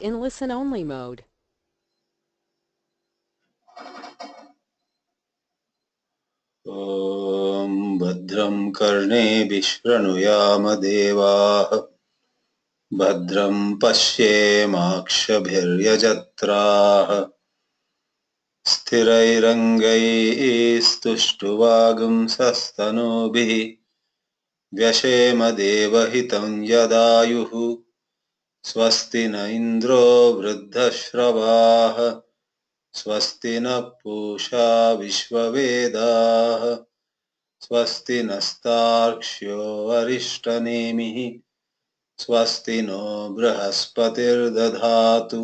in listen-only mode. ॐ भद्रं कर्णेभिः शृणुयाम देवाः भद्रं पश्येमाक्षभिर्यजत्राः स्थिरैरङ्गैस्तुष्टुवागुंसस्तनूभिः व्यशेम देवहितं यदायुः स्वस्ति न इन्द्रो वृद्धश्रवाः स्वस्ति न पूषा विश्ववेदाः स्वस्ति नस्तार्क्ष्यो अरिष्टनेमिः स्वस्ति नो बृहस्पतिर्दधातु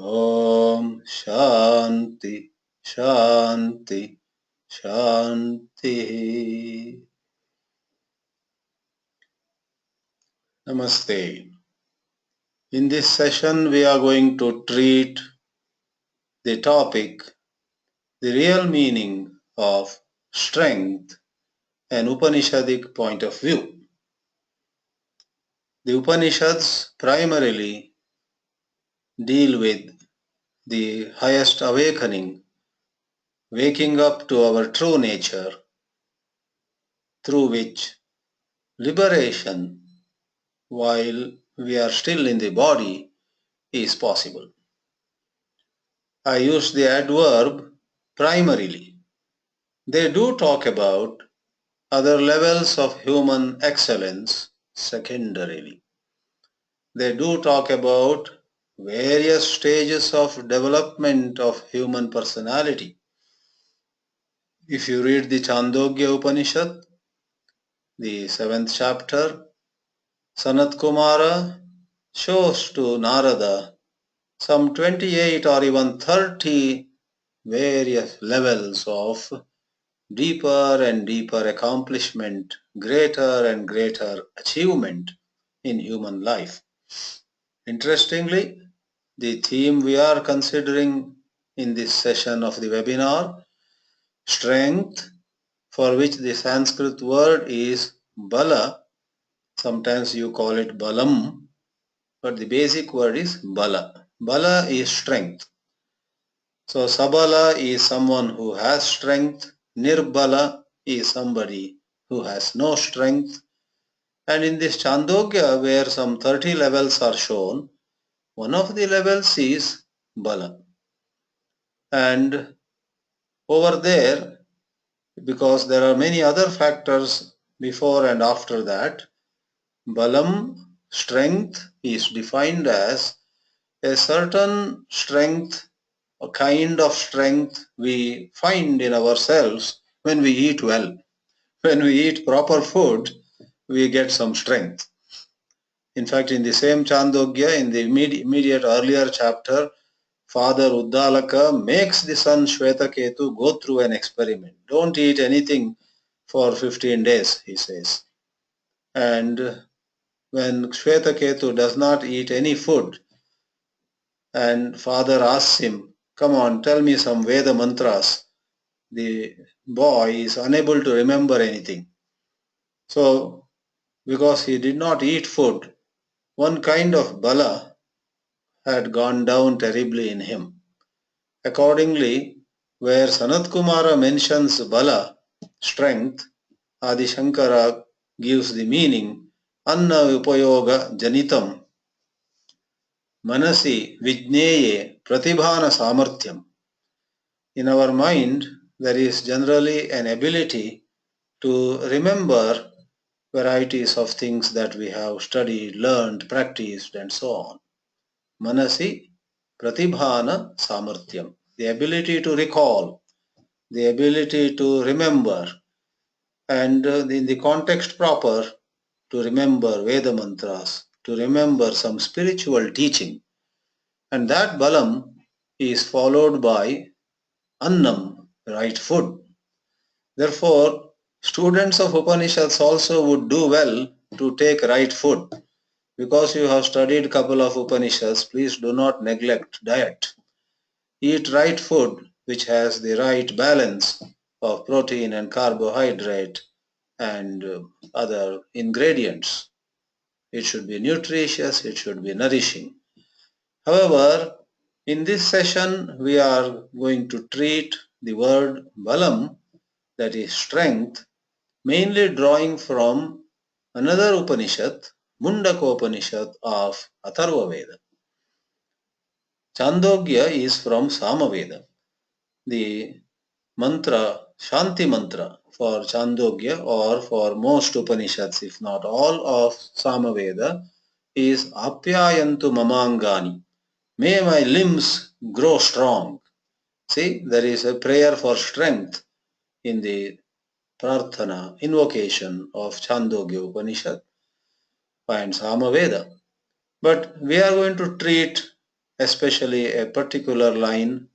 ॐ शान्ति शान्ति शान्तिः. Namaste. In this session we are going to treat the topic, the real meaning of strength, an Upanishadic point of view. The Upanishads primarily deal with the highest awakening, waking up to our true nature, through which liberation while we are still in the body is possible. I use the adverb primarily. They do talk about other levels of human excellence secondarily. They do talk about various stages of development of human personality. If you read the Chandogya Upanishad, the 7th chapter, Sanat Kumara shows to Narada some 28 or even 30 various levels of deeper and deeper accomplishment, greater and greater achievement in human life. Interestingly, the theme we are considering in this session of the webinar, strength, for which the Sanskrit word is bala, sometimes you call it balam, but the basic word is bala. Bala is strength. So sabala is someone who has strength, nirbala is somebody who has no strength. And in this Chandogya, where some 30 levels are shown, one of the levels is bala. And over there, because there are many other factors before and after that, balam, strength, is defined as a certain strength, a kind of strength we find in ourselves when we eat well. When we eat proper food, we get some strength. In fact, in the same Chandogya, in the immediate earlier chapter, Father Uddalaka makes the son Shvetaketu go through an experiment. Don't eat anything for 15 days, he says. And when Shvetaketu does not eat any food, and father asks him, come on, tell me some Veda mantras, the boy is unable to remember anything. So, because he did not eat food, one kind of bala had gone down terribly in him. Accordingly, where Sanat Kumara mentions bala, strength, Adi Shankara gives the meaning anna upayoga janitam manasi vijneye pratibhana samarthyam. In our mind, there is generally an ability to remember varieties of things that we have studied, learned, practiced, and so on. Manasi pratibhana samarthyam, the ability to recall, the ability to remember, and in the context proper, to remember Veda mantras, to remember some spiritual teaching. And that balam is followed by annam, right food. Therefore, students of Upanishads also would do well to take right food. Because you have studied a couple of Upanishads, please do not neglect diet. Eat right food which has the right balance of protein and carbohydrate and other ingredients. It should be nutritious, it should be nourishing. However, in this session we are going to treat the word balam, that is strength, mainly drawing from another Upanishad, Mundaka Upanishad of Atharva Veda. Chandogya is from Samaveda. The mantra, Shanti mantra for Chandogya or for most Upanishads, if not all of Samaveda, is Apyayantu Mamangani. May my limbs grow strong. See, there is a prayer for strength in the Prarthana, invocation of Chandogya Upanishad and Samaveda. But we are going to treat especially a particular line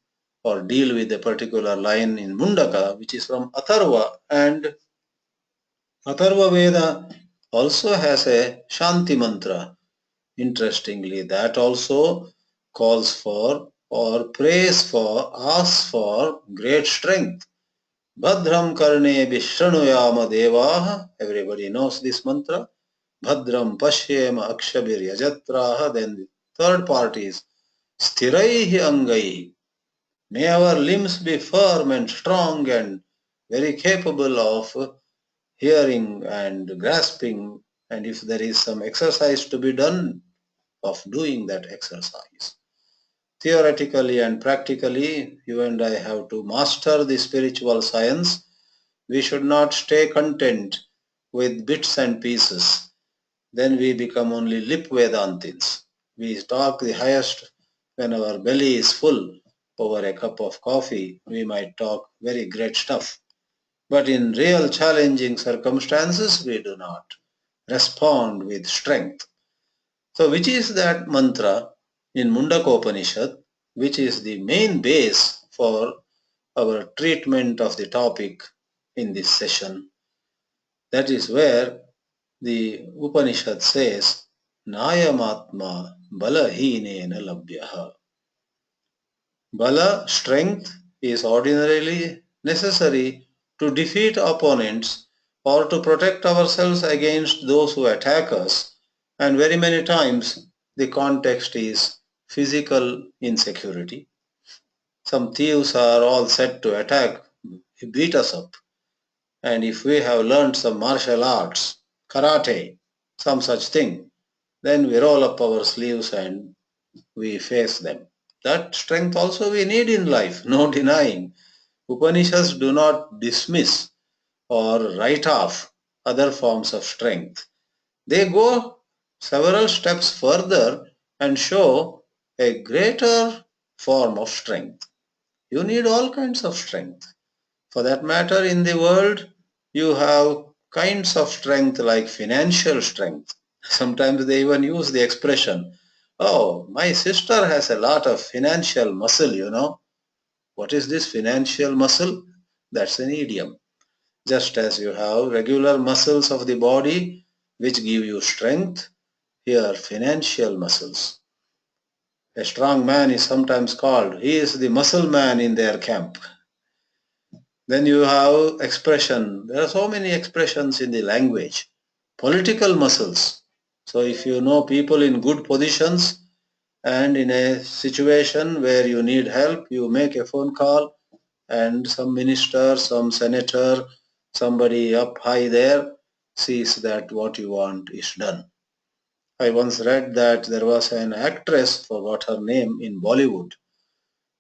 or deal with a particular line in Mundaka, which is from Atharva, and Atharva Veda also has a Shanti mantra. Interestingly, that also calls for or prays for, asks for great strength. Bhadram karne vishnuyama devaha. Everybody knows this mantra. Bhadram pashyema akshabir yajatraha. Then the third part is Sthiraihi angai. May our limbs be firm and strong and very capable of hearing and grasping, and if there is some exercise to be done, of doing that exercise. Theoretically and practically, you and I have to master the spiritual science. We should not stay content with bits and pieces. Then we become only lip Vedantins. We talk the highest when our belly is full over a cup of coffee. We might talk very great stuff. But in real challenging circumstances, we do not respond with strength. So, which is that mantra in Mundaka Upanishad, which is the main base for our treatment of the topic in this session? That is where the Upanishad says, ayam ātmā bala-heenena labhyah. Bala, strength, is ordinarily necessary to defeat opponents or to protect ourselves against those who attack us, and very many times the context is physical insecurity. Some thieves are all set to attack, beat us up, and if we have learned some martial arts, karate, some such thing, then we roll up our sleeves and we face them. That strength also we need in life, no denying. Upanishads do not dismiss or write off other forms of strength. They go several steps further and show a greater form of strength. You need all kinds of strength. For that matter, in the world, you have kinds of strength like financial strength. Sometimes they even use the expression, oh, my sister has a lot of financial muscle. What is this financial muscle? That's an idiom. Just as you have regular muscles of the body which give you strength, here financial muscles. A strong man is sometimes called, he is the muscle man in their camp. Then you have expression. There are so many expressions in the language. Political muscles. So if you know people in good positions and in a situation where you need help, you make a phone call and some minister, some senator, somebody up high there sees that what you want is done. I once read that there was an actress, forgot her name, in Bollywood,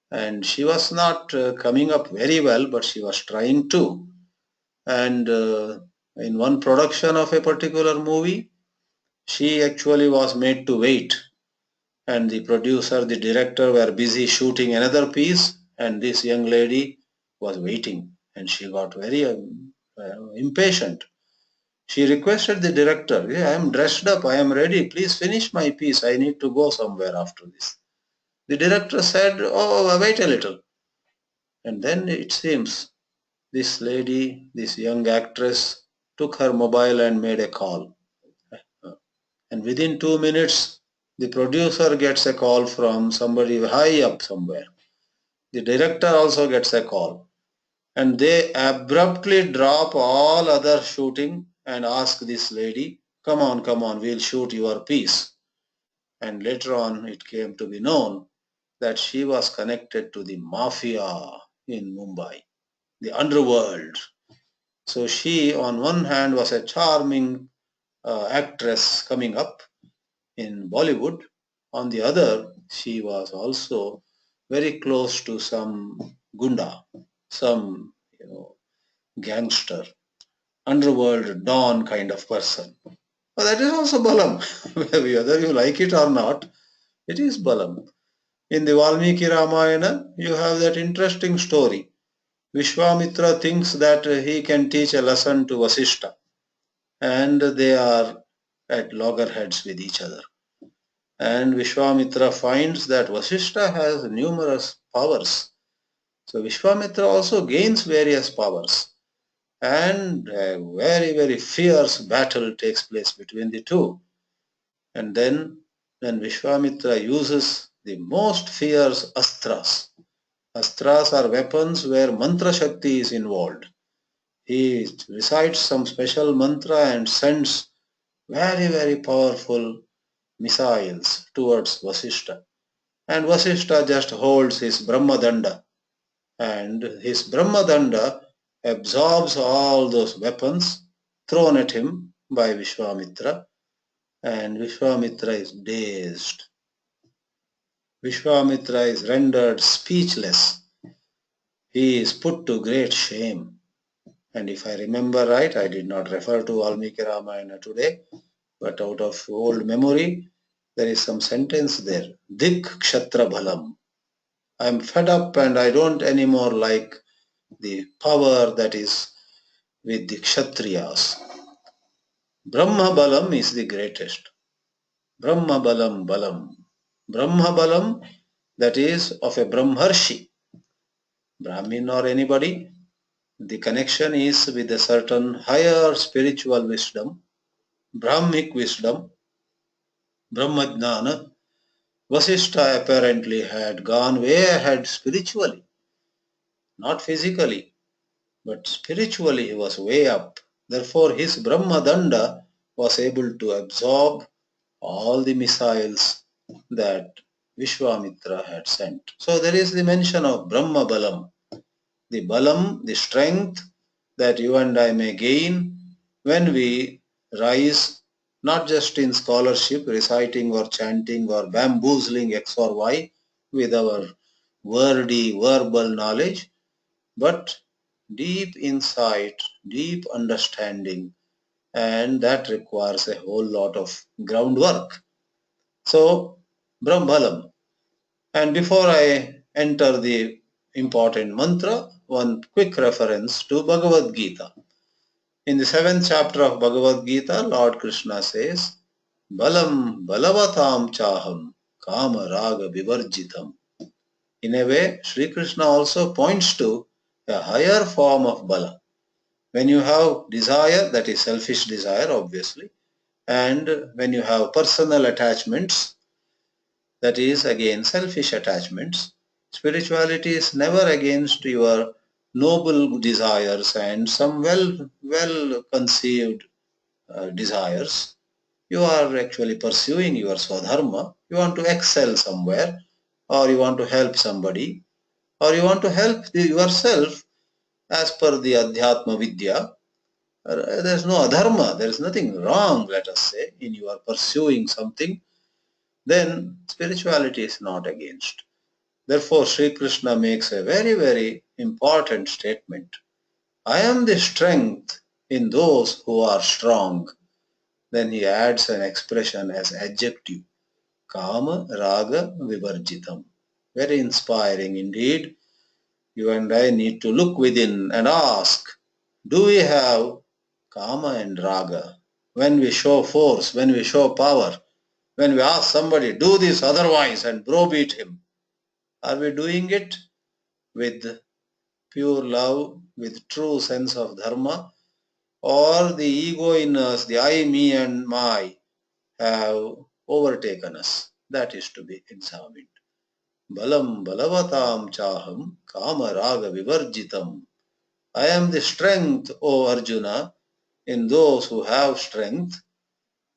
and she was not coming up very well, but she was trying to. And in one production of a particular movie, she actually was made to wait, and the producer, the director were busy shooting another piece, and this young lady was waiting, and she got very impatient. She requested the director, yeah, I am dressed up, I am ready, please finish my piece, I need to go somewhere after this. The director said, oh, wait a little. And then it seems this lady, this young actress, took her mobile and made a call. And within 2 minutes, the producer gets a call from somebody high up somewhere. The director also gets a call. And they abruptly drop all other shooting and ask this lady, come on, we'll shoot your piece. And later on it came to be known that she was connected to the mafia in Mumbai, the underworld. So she on one hand was a charming actress coming up in Bollywood. On the other, she was also very close to some gunda, some gangster, underworld don kind of person. But that is also balam. Whether you like it or not, it is balam. In the Valmiki Ramayana, you have that interesting story. Vishwamitra thinks that he can teach a lesson to Vasishta, and they are at loggerheads with each other. And Vishwamitra finds that Vasishta has numerous powers. So Vishwamitra also gains various powers. And a very, very fierce battle takes place between the two. And then Vishwamitra uses the most fierce astras. Astras are weapons where mantra shakti is involved. He recites some special mantra and sends very, very powerful missiles towards Vasishta. And Vasishta just holds his Brahmadanda, and his Brahmadanda absorbs all those weapons thrown at him by Vishwamitra, and Vishwamitra is dazed. Vishwamitra is rendered speechless. He is put to great shame. And if I remember right, I did not refer to Valmiki Ramayana today, but out of old memory, there is some sentence there. Dik Kshatra Bhalam. I am fed up and I don't anymore like the power that is with the Kshatriyas. Brahma Balam is the greatest. Brahma Balam Balam. Brahma Balam, that is of a Brahmarshi. Brahmin or anybody, the connection is with a certain higher spiritual wisdom, Brahmic wisdom, Brahmajnana. Vasishta apparently had gone way ahead spiritually, not physically, but spiritually he was way up. Therefore his Brahmadanda was able to absorb all the missiles that Vishwamitra had sent. So there is the mention of Brahma Balam, the strength that you and I may gain when we rise not just in scholarship, reciting or chanting or bamboozling X or Y with our wordy verbal knowledge, but deep insight, deep understanding, and that requires a whole lot of groundwork. So, Brahmalam. And before I enter the important mantra, one quick reference to Bhagavad Gita. In the 7th chapter of Bhagavad Gita, Lord Krishna says, Balam balavatam chaham kama raga vivarjitam. In a way, Sri Krishna also points to a higher form of bala. When you have desire, that is selfish desire obviously, and when you have personal attachments, that is again selfish attachments, spirituality is never against your noble desires and some well conceived desires. You are actually pursuing your swadharma. You want to excel somewhere, or you want to help somebody, or you want to help yourself as per the Adhyatma Vidya. There is no adharma, there is nothing wrong, let us say, in your pursuing something, then spirituality is not against. Therefore, Sri Krishna makes a very, very important statement. I am the strength in those who are strong. Then he adds an expression as adjective. Kama Raga Vivarjitam. Very inspiring indeed. You and I need to look within and ask, do we have Kama and Raga? When we show force, when we show power, when we ask somebody, do this otherwise and browbeat him, are we doing it with pure love, with true sense of dharma, or the ego in us, the I, me and my have overtaken us? That is to be examined. Balam balavatam chaham kama raga vivarjitam. I am the strength, O Arjuna, in those who have strength,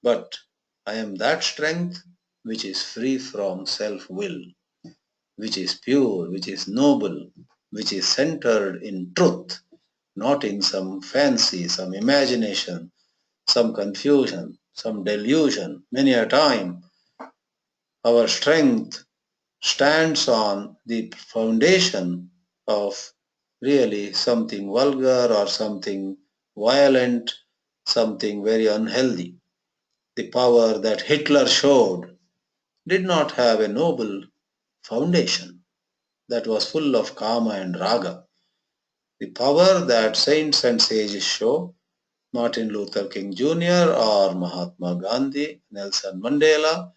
but I am that strength which is free from self-will, which is pure, which is noble, which is centered in truth, not in some fancy, some imagination, some confusion, some delusion. Many a time, our strength stands on the foundation of really something vulgar or something violent, something very unhealthy. The power that Hitler showed did not have a noble foundation that was full of kama and raga. The power that saints and sages show, Martin Luther King Jr. or Mahatma Gandhi, Nelson Mandela,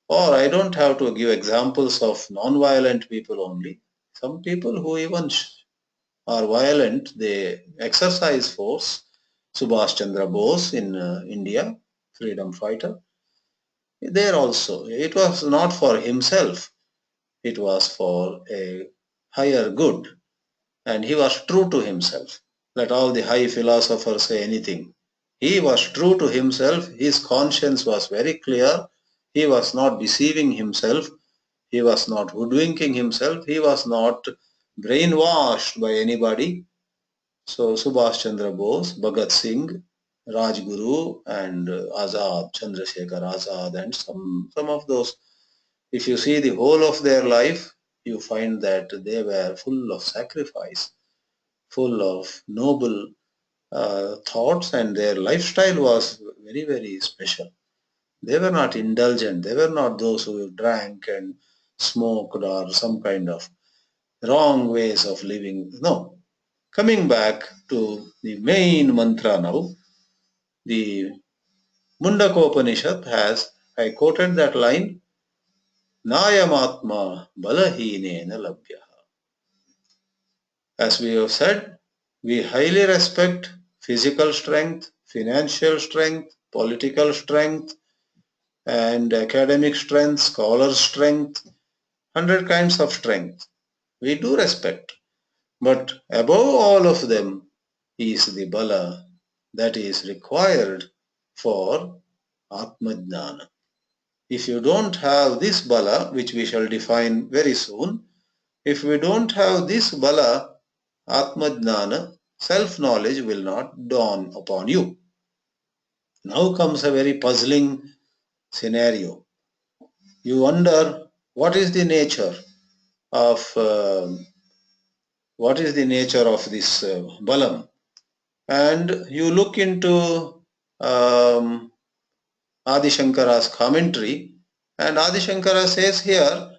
or I don't have to give examples of non-violent people only. Some people who even are violent, they exercise force. Subhash Chandra Bose in India, freedom fighter. There also, it was not for himself, it was for a higher good, and he was true to himself. Let all the high philosophers say anything. He was true to himself, his conscience was very clear, he was not deceiving himself, he was not hoodwinking himself, he was not brainwashed by anybody. So Subhash Chandra Bose, Bhagat Singh, Rajguru and Azad, Chandrasekhar Azad and some of those, if you see the whole of their life, you find that they were full of sacrifice, full of noble thoughts, and their lifestyle was very, very special. They were not indulgent. They were not those who drank and smoked or some kind of wrong ways of living. No. Coming back to the main mantra now, the Mundaka Upanishad has, I quoted that line, ayam ātmā bala-heenena labhyah. As we have said, we highly respect physical strength, financial strength, political strength, and academic strength, scholar strength, 100 kinds of strength. We do respect. But above all of them is the bala that is required for ātmā. If you don't have this bala, which we shall define very soon, if we don't have this bala, ātmā, self-knowledge will not dawn upon you. Now comes a very puzzling scenario. You wonder what is the nature of this balam, and you look into Adi Shankara's commentary, and Adi Shankara says here,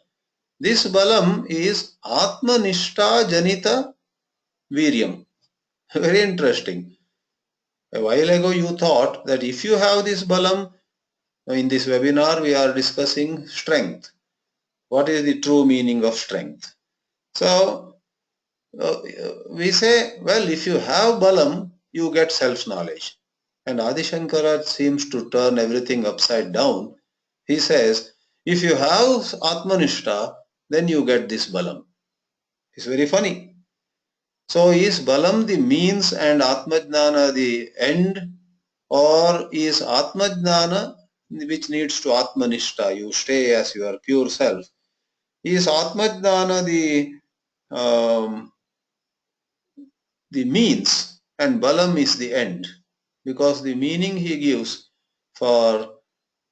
this balam is Atmanishta Janita Viryam. Very interesting. A while ago you thought that if you have this balam, in this webinar we are discussing strength. What is the true meaning of strength? So we say, well, if you have balam, you get self-knowledge. And Adi Shankara seems to turn everything upside down. He says, if you have Atmanishta, then you get this balam. It's very funny. So is balam the means and Atmajnana the end? Or is Atmajnana, which needs to Atmanishta, you stay as your pure self? Is Atmajnana the means and balam is the end? Because the meaning he gives for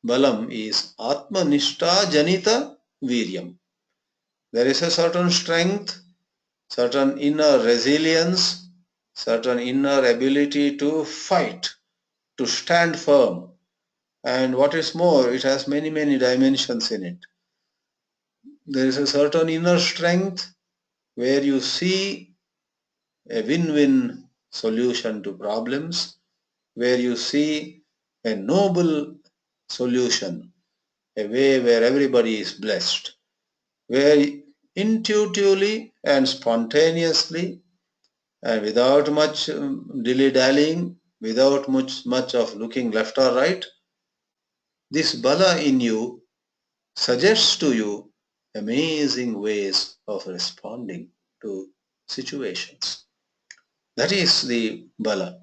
balam is Atmanishta Janita Viryam. There is a certain strength, certain inner resilience, certain inner ability to fight, to stand firm. And what is more, it has many, many dimensions in it. There is a certain inner strength where you see a win-win solution to problems, where you see a noble solution, a way where everybody is blessed, where intuitively and spontaneously and without much dilly-dallying, without much of looking left or right, this bala in you suggests to you amazing ways of responding to situations. That is the bala.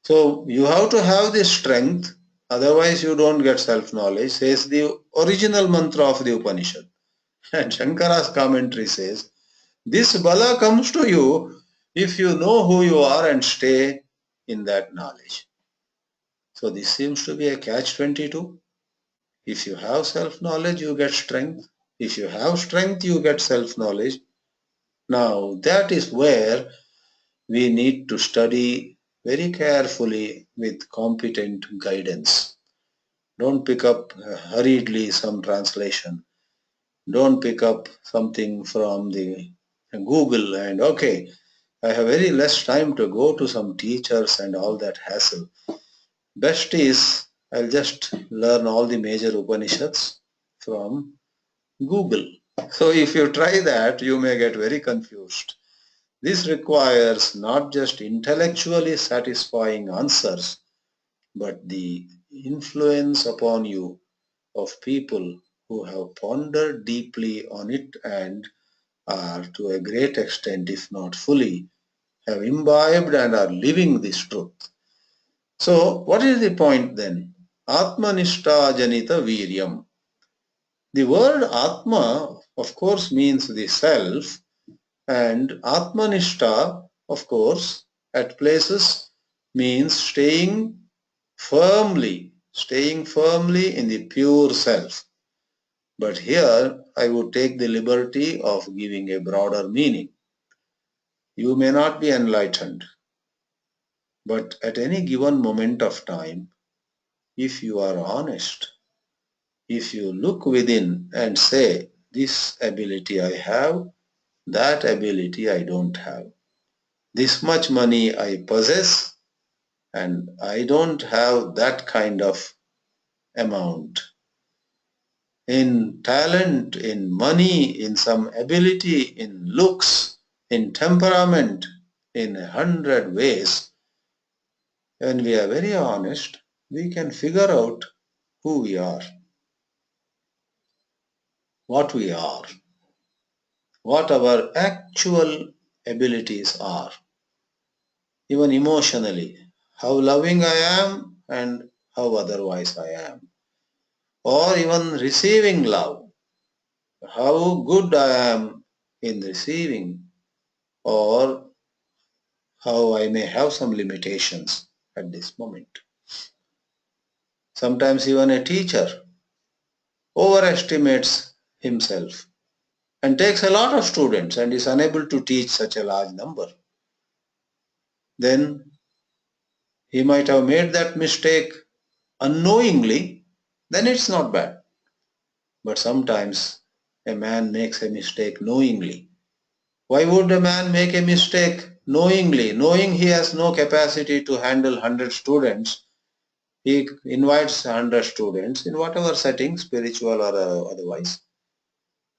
So you have to have this strength Otherwise you don't get self-knowledge, says the original mantra of the Upanishad. And Shankara's commentary says, this bala comes to you if you know who you are and stay in that knowledge. So this seems to be a catch-22. If you have self-knowledge, you get strength. If you have strength, you get self-knowledge. Now that is where we need to study very carefully with competent guidance. Don't pick up hurriedly some translation. Don't pick up something from the Google and okay, I have very less time to go to some teachers and all that hassle. Best is I'll just learn all the major Upanishads from Google. So if you try that, you may get very confused. This requires not just intellectually satisfying answers, but the influence upon you of people who have pondered deeply on it and are to a great extent, if not fully, have imbibed and are living this truth. So, what is the point then? Atmanishta janita viryam. The word Atma, of course, means the self, and Atmanishta, of course, at places means staying firmly in the pure self. But here I would take the liberty of giving a broader meaning. You may not be enlightened, but at any given moment of time, if you are honest, if you look within and say, this ability I have, that ability I don't have. This much money I possess and I don't have that kind of amount. In talent, in money, in some ability, in looks, in temperament, in 100 ways, when we are very honest, we can figure out who we are, what we are, what our actual abilities are, even emotionally, how loving I am and how otherwise I am, or even receiving love, how good I am in receiving, or how I may have some limitations at this moment. Sometimes even a teacher overestimates himself and takes a lot of students and is unable to teach such a large number. Then he might have made that mistake unknowingly, then it's not bad. But sometimes a man makes a mistake knowingly. Why would a man make a mistake knowingly? Knowing he has no capacity to handle 100 students, he invites 100 students in whatever setting, spiritual or otherwise,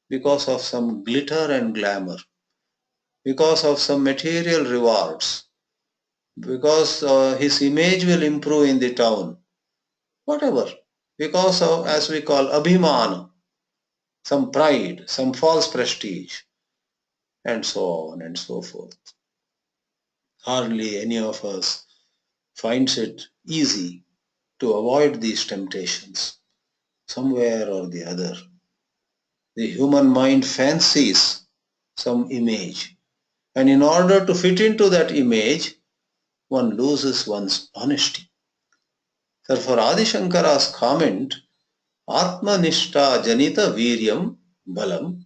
because of some glitter and glamour, because of some material rewards, because his image will improve in the town, whatever, because of, as we call, abhimana, some pride, some false prestige, and so on and so forth. Hardly any of us finds it easy to avoid these temptations. Somewhere or the other, the human mind fancies some image, and in order to fit into that image, one loses one's honesty. Therefore, Adi Shankara's comment, Atmanishta janita viryam balam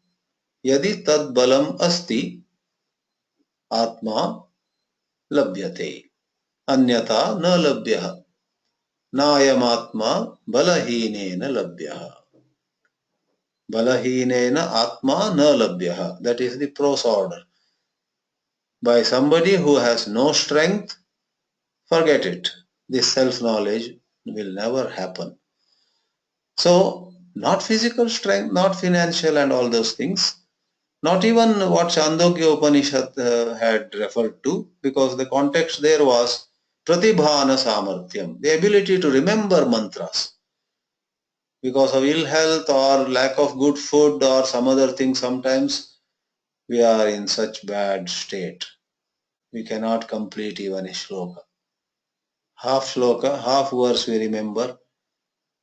yadi tad balam asti ātmā labhyate anyata na labhyah na ayam ātmā bala-heenena labhyah. Bala-heenena ātmā na labhyah. That is the prose order. By somebody who has no strength, forget it. This self-knowledge will never happen. So, not physical strength, not financial and all those things, not even what Chandogya Upanishad had referred to, because the context there was pratibhana samarthyam, the ability to remember mantras. Because of ill health or lack of good food or some other thing, sometimes we are in such bad state. We cannot complete even a shloka. Half shloka, half verse we remember,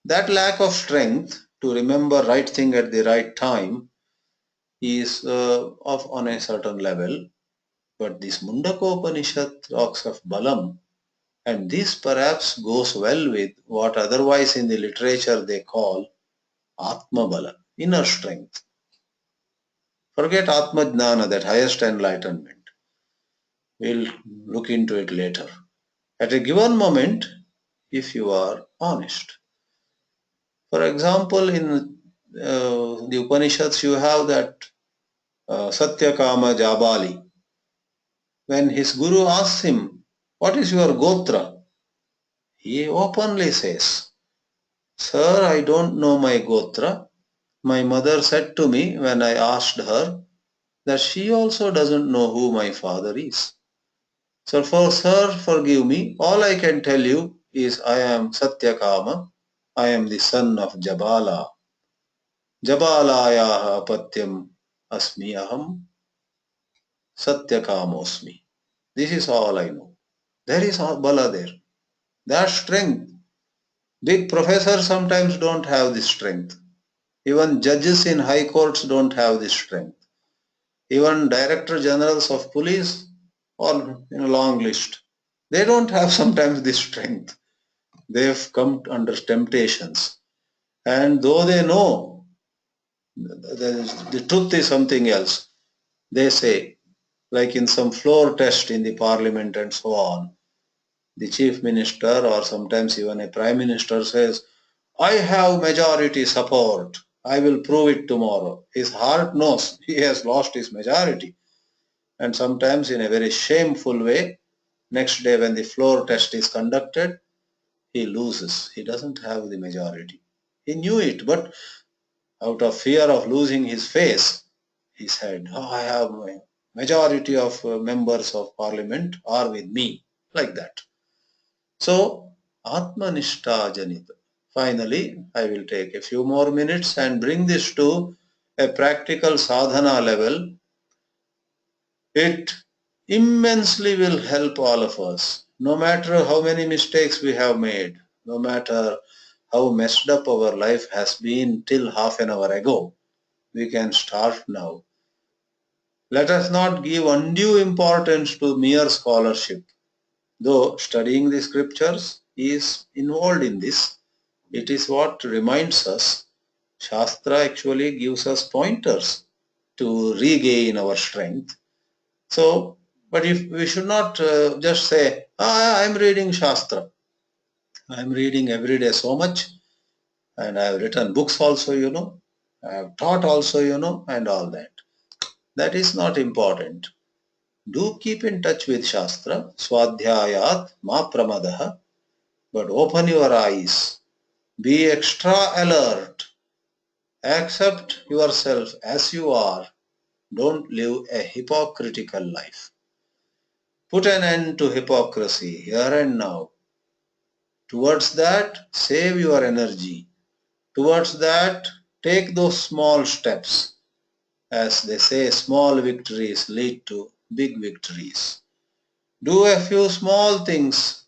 That lack of strength to remember right thing at the right time is of on a certain level. But this Mundaka Upanishad talks of balam, and this perhaps goes well with what otherwise in the literature they call ātmā bala, inner strength. Forget ātmā jnana, that highest enlightenment. We'll look into it later. At a given moment, if you are honest. For example, in the Upanishads, you have that Satyakama Jabali. When his guru asks him, "What is your gotra?" he openly says, "Sir, I don't know my gotra. My mother said to me when I asked her that she also doesn't know who my father is. So for sir, forgive me. All I can tell you is I am Satyakama. I am the son of Jabala. Jabalayaha apatyam asmi aham Satyakamosmi." This is all I know. There is Bala there. That strength. Big professors sometimes don't have this strength. Even judges in high courts don't have this strength. Even director generals of police or in a long list, they don't have sometimes this strength. They've come under temptations. And though they know the truth is something else, they say, like in some floor test in the parliament and so on, the chief minister or sometimes even a prime minister says, "I have majority support. I will prove it tomorrow." His heart knows he has lost his majority. And sometimes in a very shameful way, next day when the floor test is conducted, he loses. He doesn't have the majority. He knew it, but out of fear of losing his face, he said, "Oh, I have my majority of members of parliament are with me," like that. So, Atmanishta Janita. Finally, I will take a few more minutes and bring this to a practical sadhana level. It immensely will help all of us, no matter how many mistakes we have made, no matter how messed up our life has been till half an hour ago. We can start now. Let us not give undue importance to mere scholarship. Though studying the scriptures is involved in this, it is what reminds us. Shastra actually gives us pointers to regain our strength. So, but if we should not just say, I'm reading Shastra. I'm reading every day so much, and I have written books also, I have taught also, and all that. That is not important. Do keep in touch with Shastra, Swadhyayat ma pramadaha, but open your eyes. Be extra alert. Accept yourself as you are. Don't live a hypocritical life. Put an end to hypocrisy here and now. Towards that, save your energy. Towards that, take those small steps. As they say, small victories lead to big victories. Do a few small things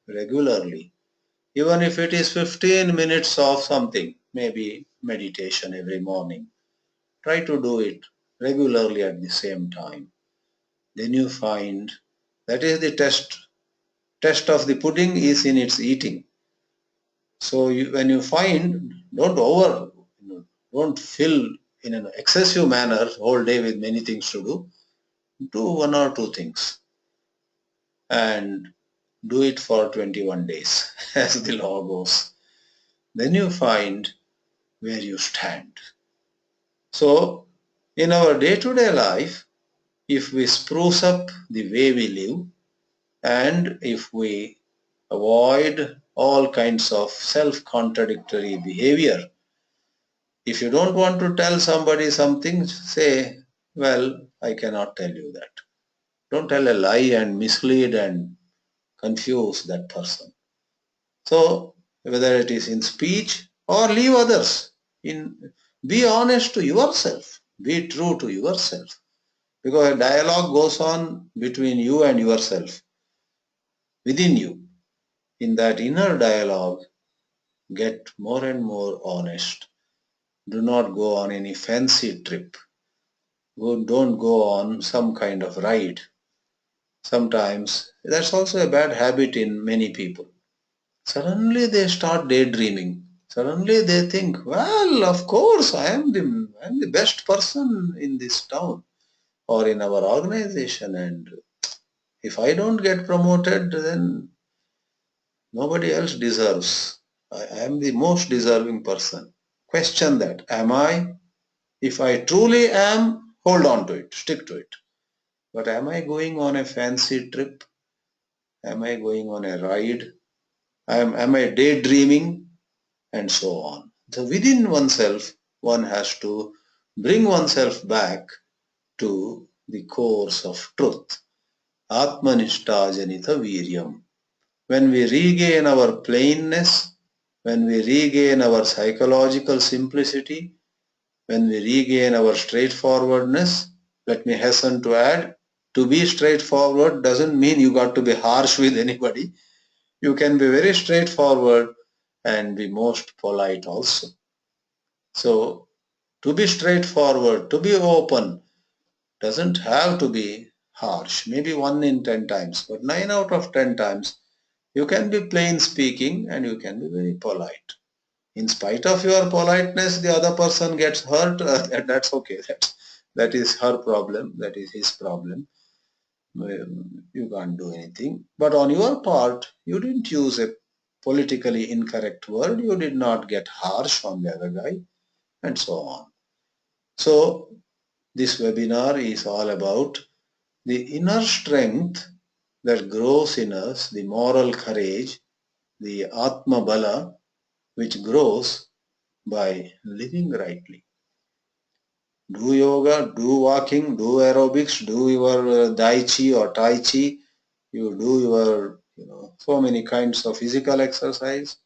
regularly. Even if it is 15 minutes of something, maybe meditation every morning. Try to do it regularly at the same time. Then you find that is the test. Test of the pudding is in its eating. So when you find, don't fill in an excessive manner whole day with many things to do. Do one or two things and do it for 21 days as the law goes. Then you find where you stand. So in our day-to-day life, if we spruce up the way we live and if we avoid all kinds of self-contradictory behavior, if you don't want to tell somebody something, say, well, I cannot tell you that. Don't tell a lie and mislead and confuse that person. So whether it is in speech or leave others, be honest to yourself, be true to yourself. Because a dialogue goes on between you and yourself, within you. In that inner dialogue, Get more and more honest. Do not go on any fancy trip. Don't go on some kind of ride. Sometimes that's also a bad habit in many people. Suddenly they start daydreaming. Suddenly they think, well, of course, I am the best person in this town or in our organization, and if I don't get promoted, then nobody else deserves. I am the most deserving person. Question that. Am I? If I truly am, hold on to it, stick to it. But am I going on a fancy trip? Am I going on a ride? Am I daydreaming? And so on. So within oneself, one has to bring oneself back to the course of truth. Atmanishta janita viryam. When we regain our plainness, when we regain our psychological simplicity, when we regain our straightforwardness, let me hasten to add, to be straightforward doesn't mean you got to be harsh with anybody. You can be very straightforward and be most polite also. So, to be straightforward, to be open, doesn't have to be harsh. Maybe 1 in 10 times, but 9 out of 10 times, you can be plain speaking and you can be very polite. In spite of your politeness, the other person gets hurt, that's okay. That is her problem, that is his problem. You can't do anything. But on your part, you didn't use a politically incorrect word, you did not get harsh on the other guy, and so on. So, this webinar is all about the inner strength that grows in us, the moral courage, the ātmā bala, which grows by living rightly. Do yoga, do walking, do aerobics, do your dai chi or tai chi. You do your, so many kinds of physical exercise.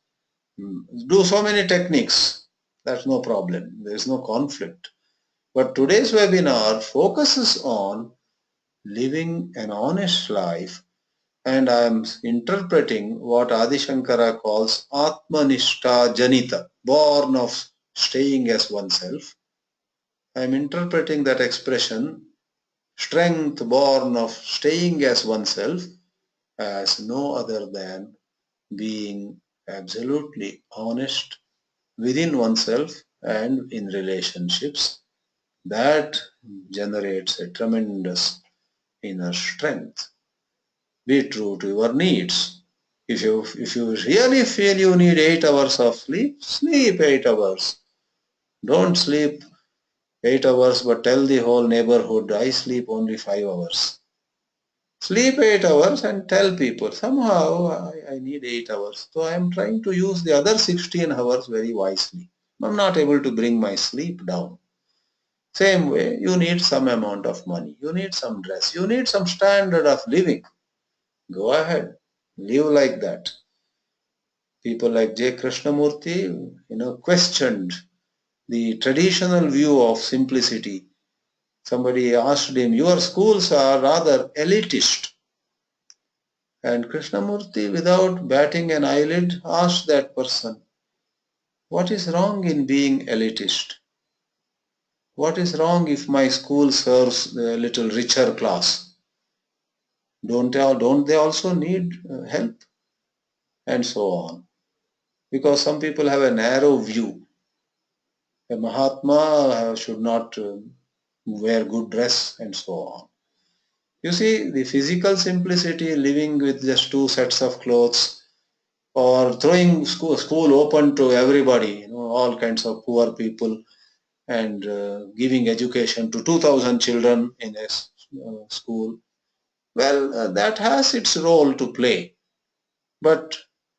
Do so many techniques. That's no problem. There is no conflict. But today's webinar focuses on living an honest life, and I am interpreting what Adi Shankara calls Atmanishta Janita, born of staying as oneself. I am interpreting that expression, strength born of staying as oneself, as no other than being absolutely honest within oneself and in relationships. That generates a tremendous inner strength. Be true to your needs. If you really feel you need 8 hours of sleep, sleep 8 hours. Don't sleep 8 hours but tell the whole neighborhood I sleep only 5 hours. Sleep 8 hours and tell people somehow I need 8 hours. So I am trying to use the other 16 hours very wisely. I'm not able to bring my sleep down. Same way, you need some amount of money. You need some dress. You need some standard of living. Go ahead. Live like that. People like J. Krishnamurti, questioned the traditional view of simplicity. Somebody asked him, your schools are rather elitist. And Krishnamurti, without batting an eyelid, asked that person, what is wrong in being elitist? What is wrong if my school serves the little richer class? Don't they also need help? And so on. Because some people have a narrow view. A Mahatma should not wear good dress and so on. You see, the physical simplicity, living with just 2 sets of clothes, or throwing school open to everybody, all kinds of poor people, and giving education to 2,000 children in a school. Well, that has its role to play. But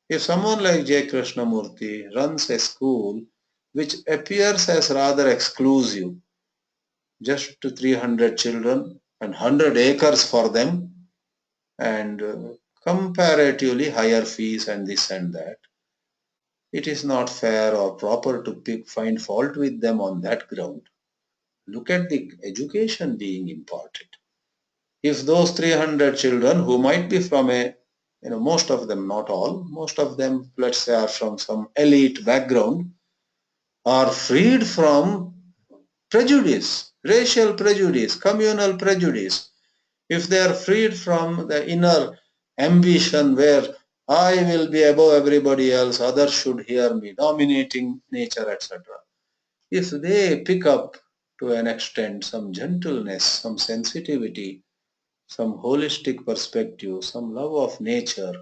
if someone like J. Krishnamurti runs a school which appears as rather exclusive, just to 300 children and 100 acres for them, and comparatively higher fees and this and that, it is not fair or proper to find fault with them on that ground. Look at the education being imparted. If those 300 children who might be from a most of them, not all, most of them, let's say, are from some elite background, are freed from prejudice, racial prejudice, communal prejudice. If they are freed from the inner ambition where I will be above everybody else, others should hear me, dominating nature, etc. If they pick up to an extent some gentleness, some sensitivity, some holistic perspective, some love of nature,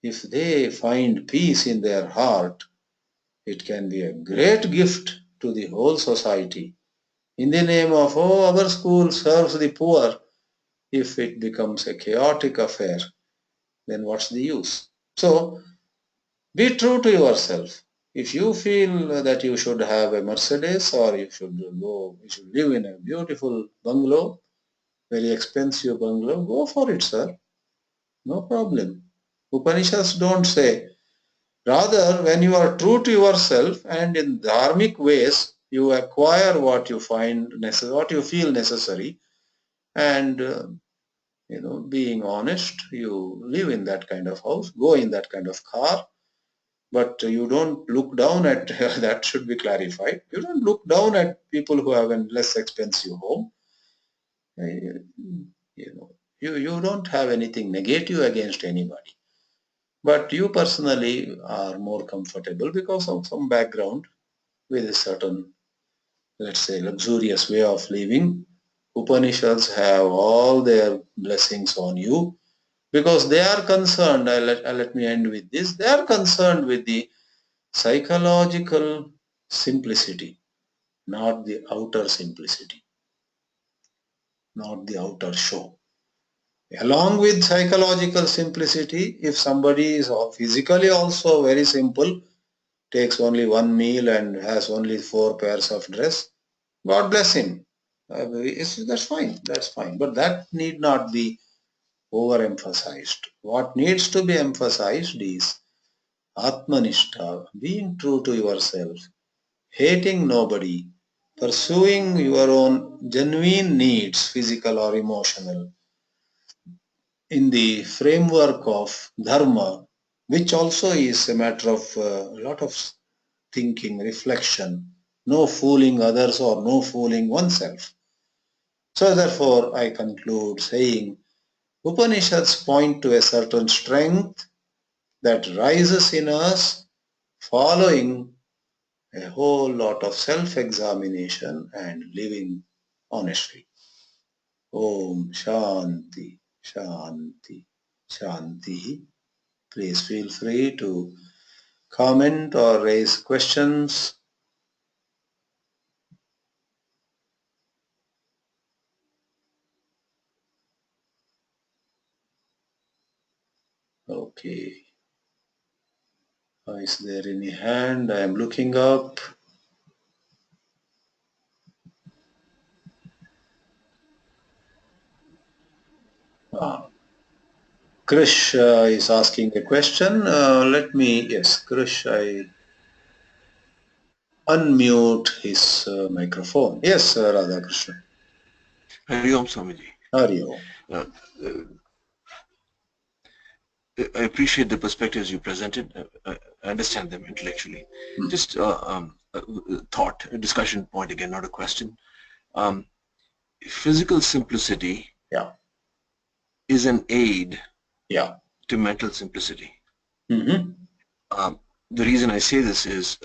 if they find peace in their heart, it can be a great gift to the whole society. In the name of, oh, our school serves the poor, if it becomes a chaotic affair, then what's the use? So be true to yourself. If you feel that you should have a Mercedes or you should live in a beautiful bungalow, very expensive bungalow, go for it, sir. No problem. Upanishads don't say. Rather, when you are true to yourself and in dharmic ways, you acquire what you find necessary, what you feel necessary, and being honest, you live in that kind of house, go in that kind of car, but you don't look down at that should be clarified. You don't look down at people who have a less expensive home. Uh, you don't have anything negative against anybody, but you personally are more comfortable because of some background with a certain, let's say, luxurious way of living. Upanishads have all their blessings on you because they are concerned. Let me end with this. They are concerned with the psychological simplicity, not the outer simplicity, not the outer show. Along with psychological simplicity, if somebody is physically also very simple, takes only one meal and has only 4 pairs of dress, God bless him. That's fine. That's fine. But that need not be overemphasized. What needs to be emphasized is ātmanishta, being true to yourself, hating nobody, pursuing your own genuine needs, physical or emotional, in the framework of dharma, which also is a matter of a lot of thinking, reflection, no fooling others or no fooling oneself. So therefore, I conclude saying Upanishads point to a certain strength that rises in us following a whole lot of self-examination and living honestly. Om Shanti, Shanti, Shanti. Please feel free to comment or raise questions. Okay. Is there any hand? I am looking up. Krish is asking a question. Yes, Krish, I unmute his microphone. Yes, Radha Krishna. Hari Om Swamiji. Hari Om. I appreciate the perspectives you presented. I understand them intellectually. Just a thought, a discussion point again, not a question. Physical simplicity is an aid to mental simplicity. The reason I say this is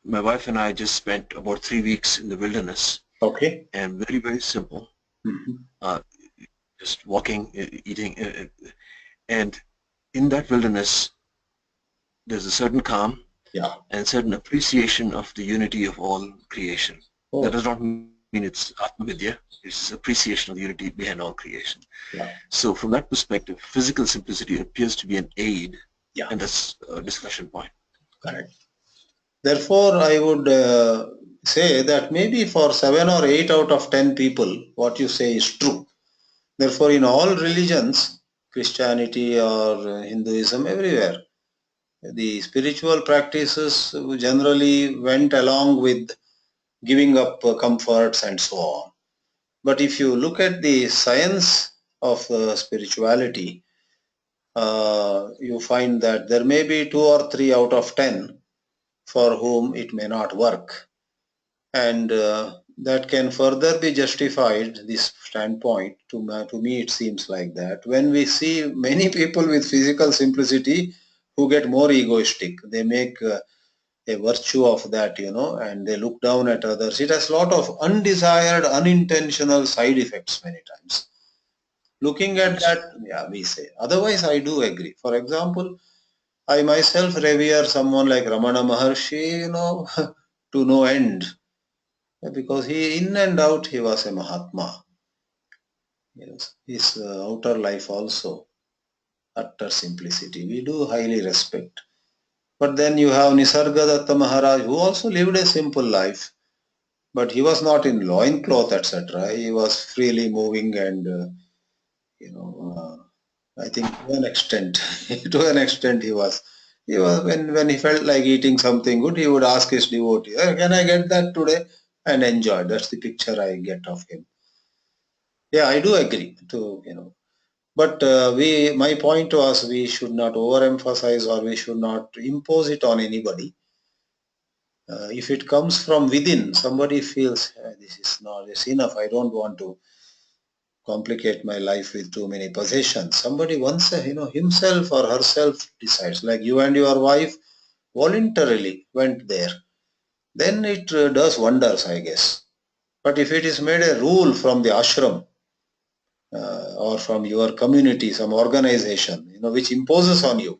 my wife and I just spent about 3 weeks in the wilderness. Okay. And very, very simple. Just walking, eating, and in that wilderness, there's a certain calm and certain appreciation of the unity of all creation. That does not mean it's ātmā, it's appreciation of the unity behind all creation. So from that perspective, physical simplicity appears to be an aid, and that's a discussion point. Correct. Therefore, I would say that maybe for 7 or 8 out of 10 people, what you say is true. Therefore, in all religions, Christianity or Hinduism, everywhere, the spiritual practices generally went along with giving up comforts and so on. But if you look at the science of spirituality, you find that there may be 2 or 3 out of 10 for whom it may not work. And that can further be justified, this standpoint, to me it seems like that. When we see many people with physical simplicity who get more egoistic, they make a virtue of that, and they look down at others. It has a lot of undesired, unintentional side effects many times. Looking at that, yeah, we say. Otherwise, I do agree. For example, I myself revere someone like Ramana Maharshi, to no end. Because he, in and out, he was a Mahatma. Yes. His outer life also, utter simplicity. We do highly respect. But then you have Nisargadatta Maharaj, who also lived a simple life. But he was not in loincloth, etc. He was freely moving and, I think to an extent, he was. When he felt like eating something good, he would ask his devotee, "Can I get that today?" and enjoy. That's the picture I get of him. Yeah, I do agree But my point was, we should not overemphasize or we should not impose it on anybody. If it comes from within, somebody feels this is enough. I don't want to complicate my life with too many possessions. Somebody once, himself or herself decides, like you and your wife voluntarily went there, then it does wonders, I guess. But if it is made a rule from the ashram or from your community, some organization, which imposes on you,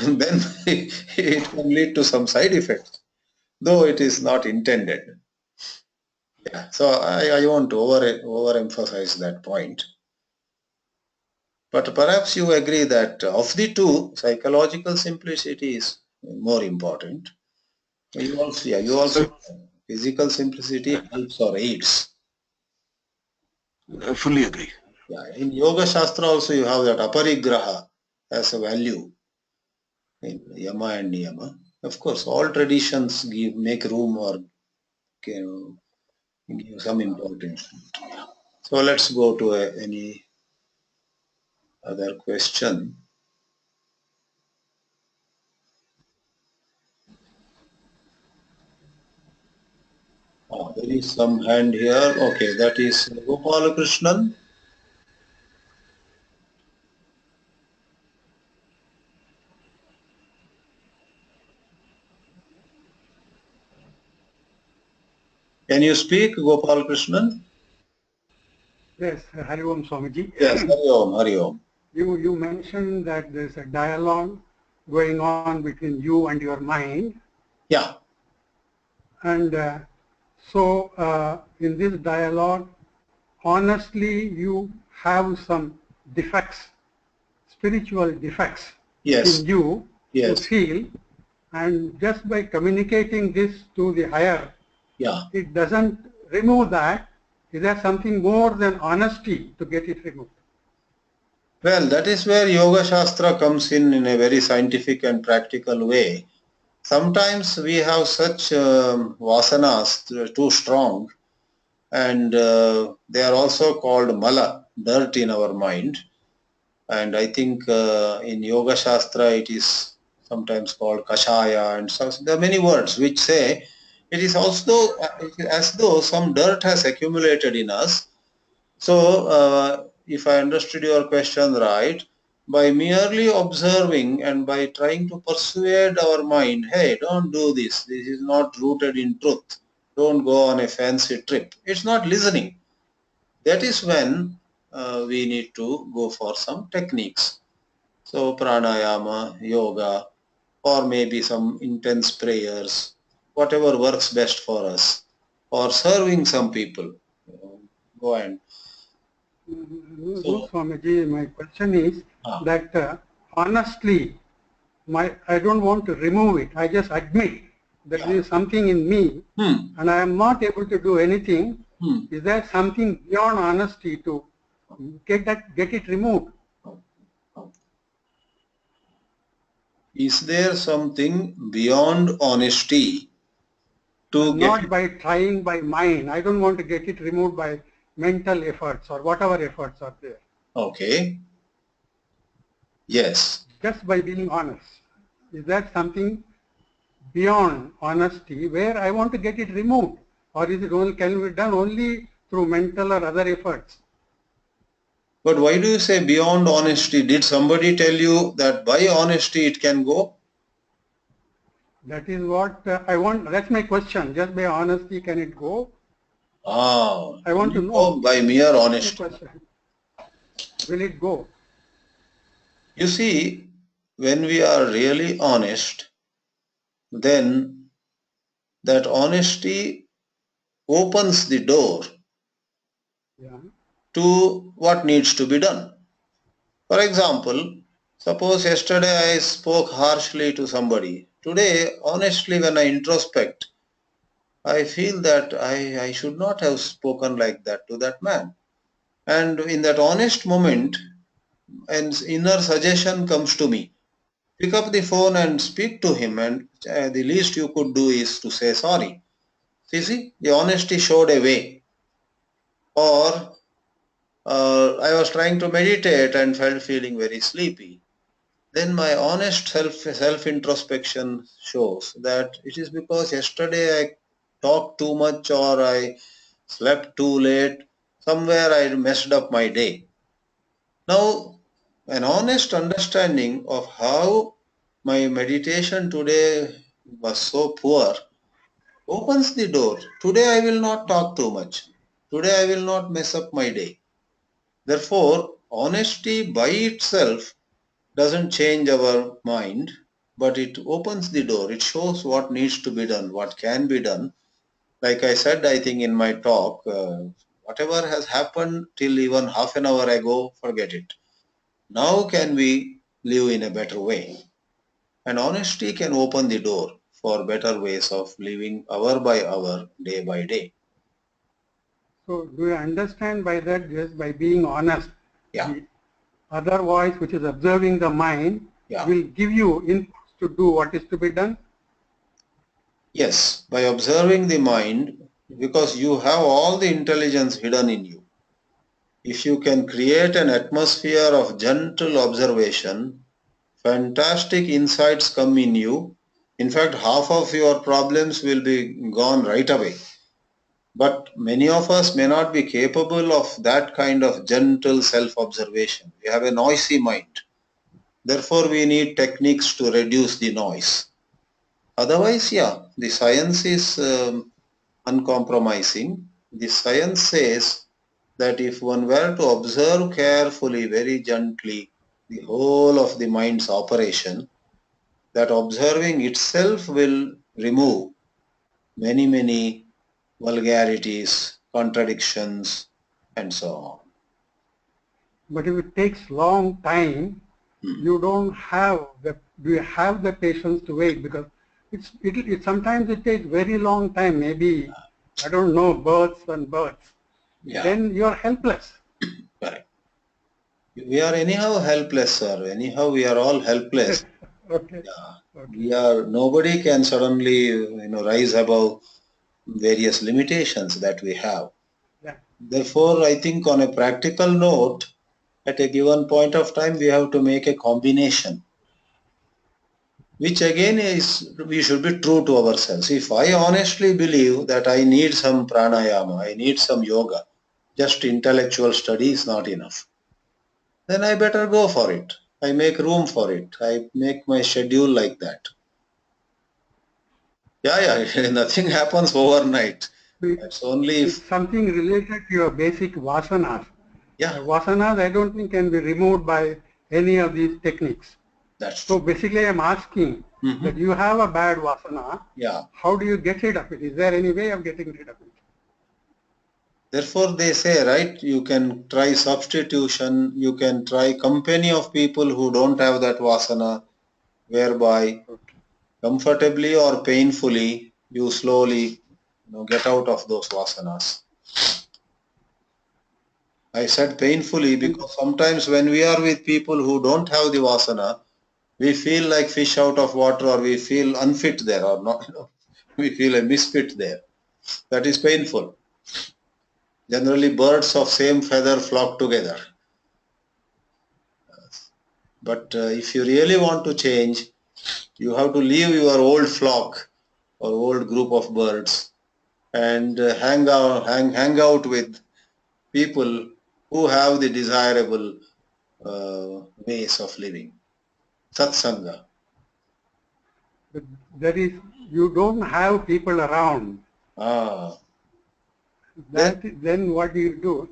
then it can lead to some side effects, though it is not intended. Yeah. So I want to overemphasize that point. But perhaps you agree that of the two, psychological simplicity is more important. You also physical simplicity helps or aids. I fully agree. Yeah. In Yoga Shastra also you have that aparigraha as a value in yama and niyama. Of course, all traditions make room or give some importance. So let's go to any other question. There is some hand here. Okay, that is Gopalakrishnan. Can you speak, Gopalakrishnan? Yes, Hari Om Swamiji. Yes, Hari Om, Hari Om. You mentioned that there's a dialogue going on between you and your mind. Yeah. And in this dialogue, honestly, you have some defects, spiritual defects in you to feel. And just by communicating this to the higher, it doesn't remove that. Is there something more than honesty to get it removed? Well, that is where Yoga Shastra comes in a very scientific and practical way. Sometimes we have such vasanas too strong, and they are also called mala, dirt in our mind. And I think in Yoga Shastra it is sometimes called kashaya, and so there are many words which say it is also as though some dirt has accumulated in us. So if I understood your question right, by merely observing and by trying to persuade our mind, hey, don't do this, this is not rooted in truth, don't go on a fancy trip, it's not listening. That is when we need to go for some techniques. So pranayama, yoga, or maybe some intense prayers, whatever works best for us, or serving some people. Go and So, Swamiji, my question is that honestly, I don't want to remove it. I just admit that there is something in me and I am not able to do anything. Is there something beyond honesty to get it removed? Is there something beyond honesty to not by trying by mind? I don't want to get it removed by mental efforts or whatever efforts are there. Okay. Yes. Just by being honest. Is that something beyond honesty where I want to get it removed? Or is it only, can be done only through mental or other efforts? But why do you say beyond honesty? Did somebody tell you that by honesty it can go? That is what I want. That's my question. Just by honesty can it go? I want to know. By mere honesty. Will it go? You see, when we are really honest, then that honesty opens the door to what needs to be done. For example, suppose yesterday I spoke harshly to somebody. Today, honestly, when I introspect, I feel that I should not have spoken like that to that man. And in that honest moment, an inner suggestion comes to me. Pick up the phone and speak to him, and the least you could do is to say sorry. See, the honesty showed a way. Or I was trying to meditate and felt feeling very sleepy. Then my honest self-introspection shows that it is because yesterday I talked too much or I slept too late. Somewhere I messed up my day. Now, an honest understanding of how my meditation today was so poor opens the door. Today I will not talk too much. Today I will not mess up my day. Therefore, honesty by itself doesn't change our mind, but it opens the door. It shows what needs to be done, what can be done. Like I said, I think in my talk, whatever has happened till even half an hour ago, forget it. Now can we live in a better way? And honesty can open the door for better ways of living hour by hour, day by day. So do you understand by that just by being honest? The other voice which is observing the mind will give you inputs to do what is to be done? Yes, by observing the mind, because you have all the intelligence hidden in you. If you can create an atmosphere of gentle observation, fantastic insights come in you. In fact, half of your problems will be gone right away. But many of us may not be capable of that kind of gentle self-observation. We have a noisy mind. Therefore, we need techniques to reduce the noise. Otherwise, the science is uncompromising. The science says that if one were to observe carefully, very gently, the whole of the mind's operation, that observing itself will remove many vulgarities, contradictions, and so on. But if it takes long time, you don't have the, do you have the patience to wait? Because sometimes it takes very long time, maybe, I don't know, births and births. Then you are helpless. Correct. We are anyhow helpless, sir. Anyhow, we are all helpless. Okay. Nobody can suddenly, rise above various limitations that we have. Therefore, I think on a practical note, at a given point of time, we have to make a combination, which again is, we should be true to ourselves. If I honestly believe that I need some pranayama, I need some yoga, just intellectual study is not enough, then I better go for it. I make room for it. I make my schedule like that. Nothing happens overnight. It's something related to your basic vasanas. Vasanas, I don't think can be removed by any of these techniques. So basically I'm asking that you have a bad vasana. How do you get rid of it? Is there any way of getting rid of it? Therefore they say, right, you can try substitution, you can try company of people who don't have that vasana, whereby comfortably or painfully you slowly get out of those vasanas. I said painfully because sometimes when we are with people who don't have the vasana, we feel like fish out of water, or we feel unfit there, or not, we feel a misfit there. That is painful. Generally birds of same feather flock together. But if you really want to change, you have to leave your old flock or old group of birds and hang out with people who have the desirable ways of living. Satsanga. You don't have people around. Then what do you do?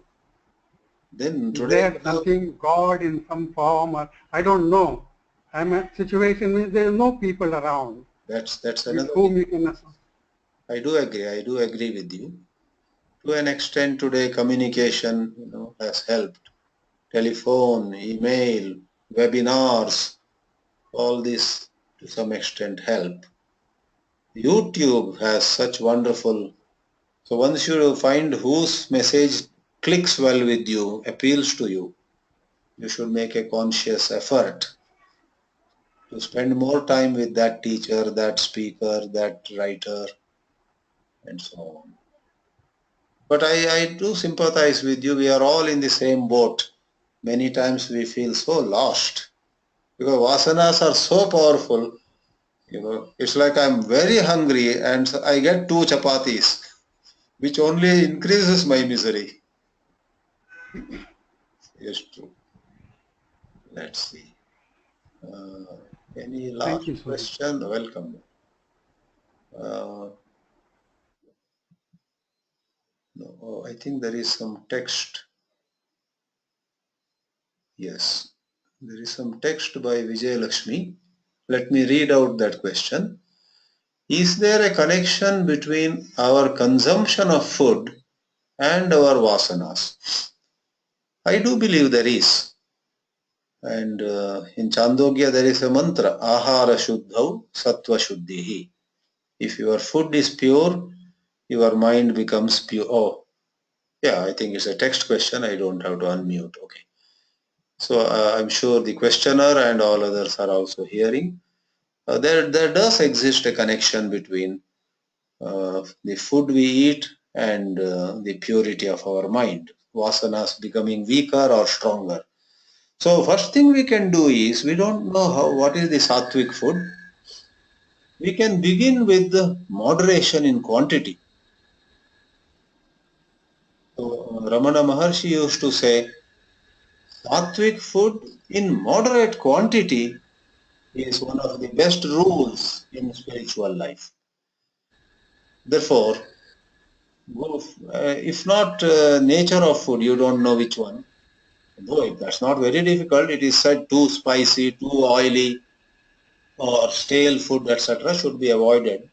Then today, is there something, God in some form, or I don't know. I'm in a situation where there are no people around. That's another whom you can. I do agree with you. To an extent today communication has helped. Telephone, email, webinars, all this to some extent help. YouTube has such wonderful, so once you find whose message clicks well with you, appeals to you, you should make a conscious effort to spend more time with that teacher, that speaker, that writer, and so on. But I do sympathize with you. We are all in the same boat. Many times we feel so lost because vasanas are so powerful. It's like I'm very hungry and I get 2 chapatis, which only increases my misery. Yes, true. Let's see. Any last question? Welcome. No, I think there is some text. Yes, there is some text by Vijay Lakshmi. Let me read out that question. Is there a connection between our consumption of food and our vasanas? I do believe there is. And in Chandogya there is a mantra, Ahara Shuddhau Sattva Shuddhihi. If your food is pure, your mind becomes pure. Oh, yeah, I think it's a text question. I don't have to unmute. Okay. So I'm sure the questioner and all others are also hearing. There does exist a connection between the food we eat and the purity of our mind. Vasanas becoming weaker or stronger. So first thing we can do is, we don't know what is the sattvic food. We can begin with the moderation in quantity. So Ramana Maharshi used to say, sattvic food in moderate quantity is one of the best rules in spiritual life. Therefore, if not nature of food, you don't know which one. Though that's not very difficult, it is said too spicy, too oily, or stale food, etc. should be avoided.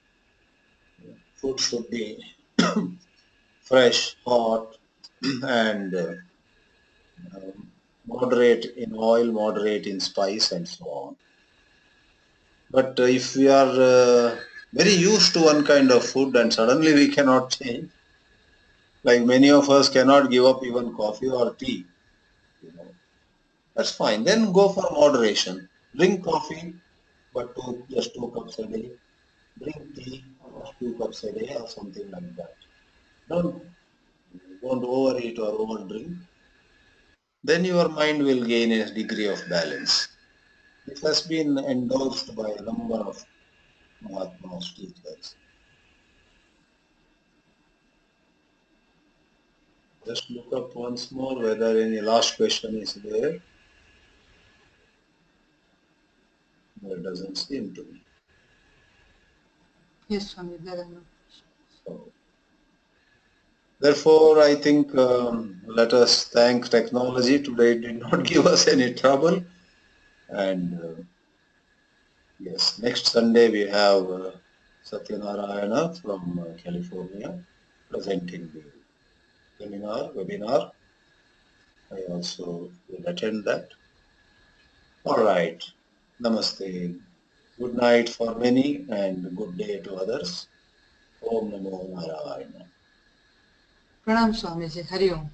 Food should be fresh, hot, and moderate in oil, moderate in spice, and so on. But if we are very used to one kind of food and suddenly we cannot change, like many of us cannot give up even coffee or tea, that's fine. Then go for moderation. Drink coffee, but just 2 cups a day. Drink tea, just 2 cups a day or something like that. Don't overeat or overdrink. Then your mind will gain a degree of balance. This has been endorsed by a number of Mahatma's teachers. Just look up once more whether any last question is there. There doesn't seem to be. Yes, Swami, there are no questions. So, therefore, I think let us thank technology. Today it did not give us any trouble. And yes, next Sunday we have Satyanarayana from California presenting the webinar. I also will attend that. All right. Namaste. Good night for many and good day to others. Om Namo Narayana. Pranam Swamiji, Hari Om.